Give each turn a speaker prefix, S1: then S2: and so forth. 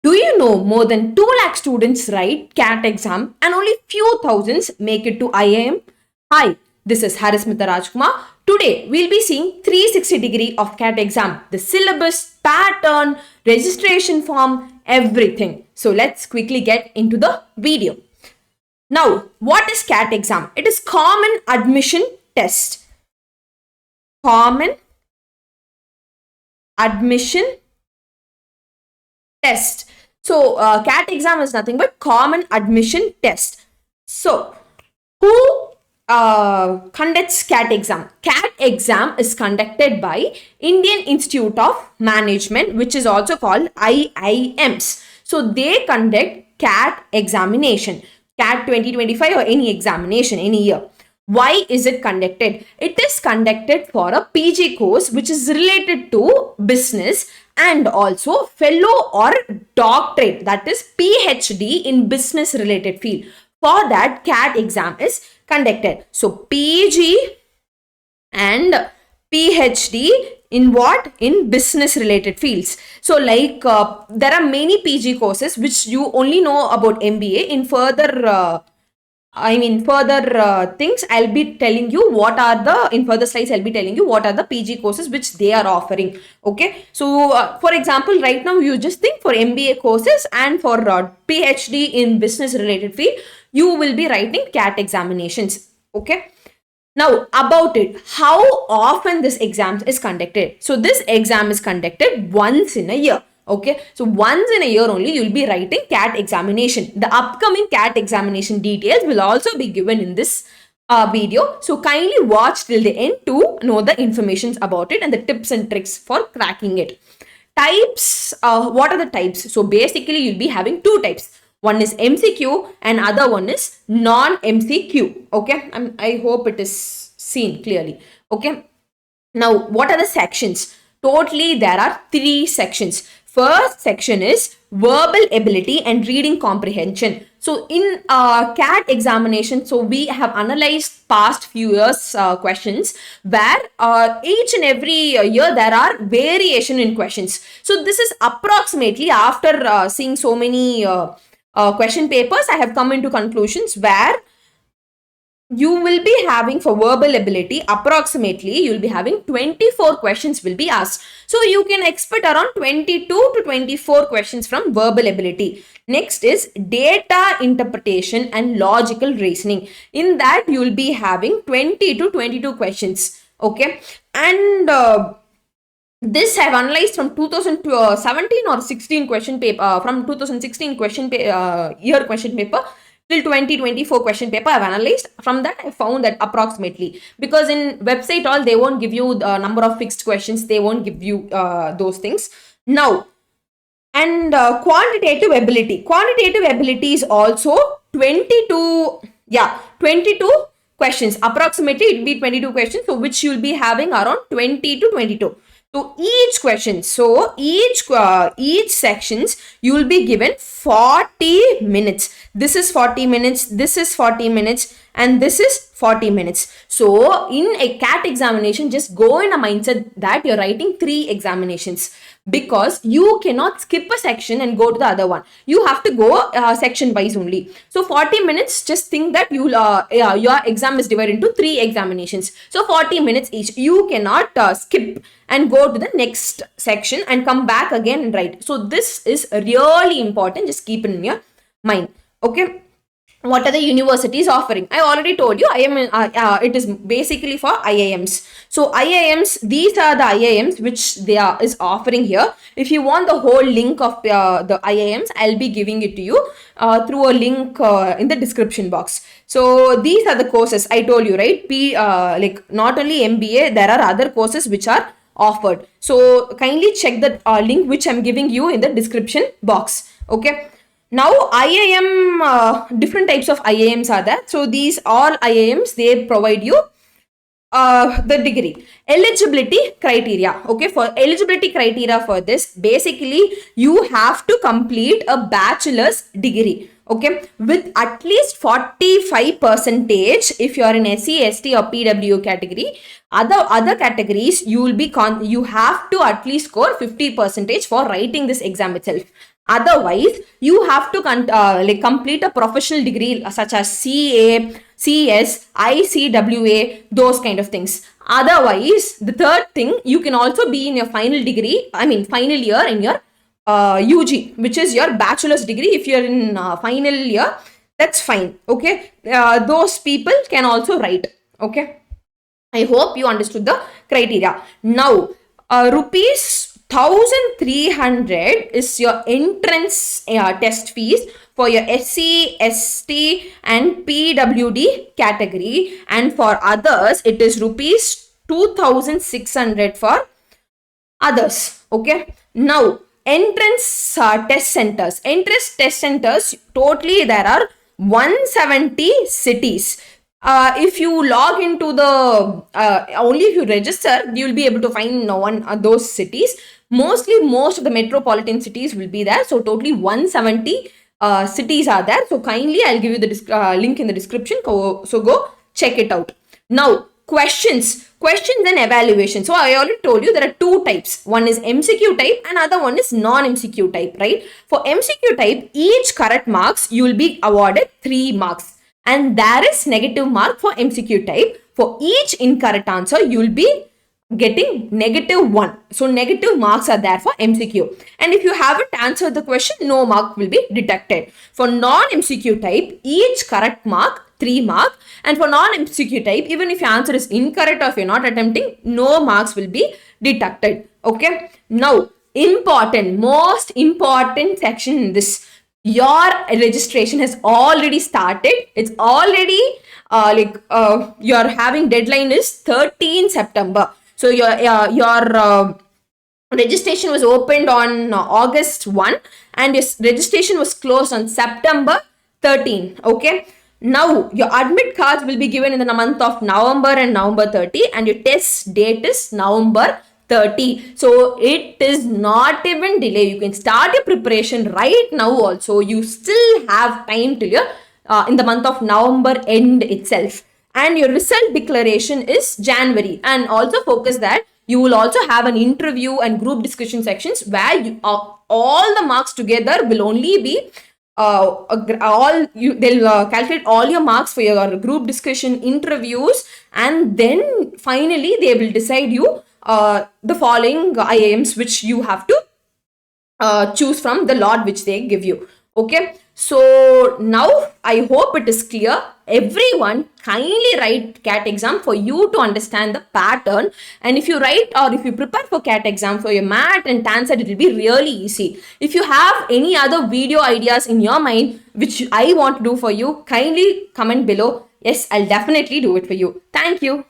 S1: Do you know more than 2 lakh students write CAT exam and only few thousands make it to IIM? Hi, this is Harismita Rajkumar. Today, we'll be seeing 360-degree of CAT exam, the syllabus, pattern, registration form, everything. So let's quickly get into the video. Now, what is CAT exam? It is Common Admission Test. Common Admission Test. So, CAT exam is nothing but Common Admission Test. So, who conducts CAT exam? CAT exam is conducted by Indian Institute of Management, which is also called IIMs. So, they conduct CAT examination, CAT 2025 or any examination, any year. Why is it conducted? It is conducted for a PG course which is related to business and also fellow or doctorate, that is PhD in business related field. For that, CAT exam is conducted. So PG and PhD in what? In business related fields. So like there are many PG courses which you only know about MBA. In further things, I'll be telling you what are the, in further slides, I'll be telling you what are the PG courses which they are offering. Okay. So, for example, right now, you just think for MBA courses and for PhD in business related field, you will be writing CAT examinations. Okay. Now, about it, how often this exam is conducted? So, this exam is conducted once in a year. Okay, so once in a year only you will be writing CAT examination. The upcoming CAT examination details will also be given in this video. So kindly watch till the end to know the information about it and the tips and tricks for cracking it. Types, what are the types? So basically you'll be having two types. One is MCQ and other one is non-MCQ. Okay, I hope it is seen clearly. Okay, now what are the sections? Totally there are 3 sections. First section is verbal ability and reading comprehension. So in CAT examination, so we have analyzed past few years questions where each and every year there are variation in questions. So this is approximately after seeing so many question papers, I have come into conclusions where you will be having for verbal ability, approximately you will be having 24 questions will be asked. So you can expect around 22 to 24 questions from verbal ability. Next is data interpretation and logical reasoning. In that you will be having 20 to 22 questions. Okay. And this I have analyzed from 2017 or 16 question paper, from 2016 year question paper till 2024 question paper I've analyzed. From that I found that approximately, because in website all they won't give you the number of fixed questions, they won't give you those things. Now, and quantitative ability is also 22 questions, approximately it will be 22 questions, so which you will be having around 20 to 22. So each question, so each sections you will be given 40 minutes. This is 40 minutes, this is 40 minutes, and this is 40 minutes. So in a CAT examination, just go in a mindset that you're writing 3 examinations, because you cannot skip a section and go to the other one. You have to go section wise only. So 40 minutes, just think that your exam is divided into 3 examinations. So 40 minutes each. You cannot skip and go to the next section and come back again and write. So this is really important. Just keep it in your mind. Okay. What are the universities offering? I already told you, it is basically for IIMs. So IIMs, these are the IIMs which is offering here. If you want the whole link of the IIMs, I'll be giving it to you through a link in the description box. So these are the courses I told you, right? Like not only MBA, there are other courses which are offered. So kindly check the link which I'm giving you in the description box. Okay. Now IIM, different types of IIMs are there. So these all IIMs, they provide you the degree. Eligibility criteria. Okay, for eligibility criteria for this, basically you have to complete a bachelor's degree. Okay, with at least 45% if you are in SC, ST or PWO category. Other categories, you will be you have to at least score 50% for writing this exam itself. Otherwise, you have to complete a professional degree such as CA, CS, ICWA, those kind of things. Otherwise, the third thing, you can also be in your final degree, final year in your UG, which is your bachelor's degree. If you're in final year, that's fine. Okay, those people can also write. Okay, I hope you understood the criteria. Now, rupees 1,300 is your entrance test fees for your SC, ST and PWD category, and for others it is rupees 2,600 for others. Okay, now entrance test centers. Entrance test centers, totally there are 170 cities. If you log into the only if you register, you will be able to find those cities. Most of the metropolitan cities will be there. So totally 170 cities are there. So kindly I'll give you the link in the description. So go check it out. Now, questions and evaluation. So I already told you there are two types. One is MCQ type and other one is non-MCQ type, right? For MCQ type, each correct marks you will be awarded 3 marks, and there is negative mark for MCQ type. For each incorrect answer, you will be getting -1. So negative marks are there for MCQ. And if you haven't answered the question, no mark will be deducted. For non-MCQ type, each correct mark 3 marks, and for non-MCQ type, even if your answer is incorrect or if you're not attempting, no marks will be deducted. Okay. Now, most important section in this, your registration has already started. It's already you're having deadline is 13 September. So your registration was opened on August 1 and your registration was closed on September 13. Okay. Now, your admit cards will be given in the month of November and November 30, and your test date is November 30. So, it is not even delay. You can start your preparation right now also. You still have time till your in the month of November end itself. And your result declaration is January. And also focus that you will also have an interview and group discussion sections where all the marks together will only be they'll calculate all your marks for your group discussion interviews, and then finally they will decide you the following IIMs which you have to choose from the lot which they give you. Okay, so now I hope it is clear. Everyone kindly write CAT exam for you to understand the pattern, and if you write or if you prepare for CAT exam for your math and TANSET, it will be really easy. If you have any other video ideas in your mind which I want to do for you, kindly comment below. Yes, I'll definitely do it for you. Thank you.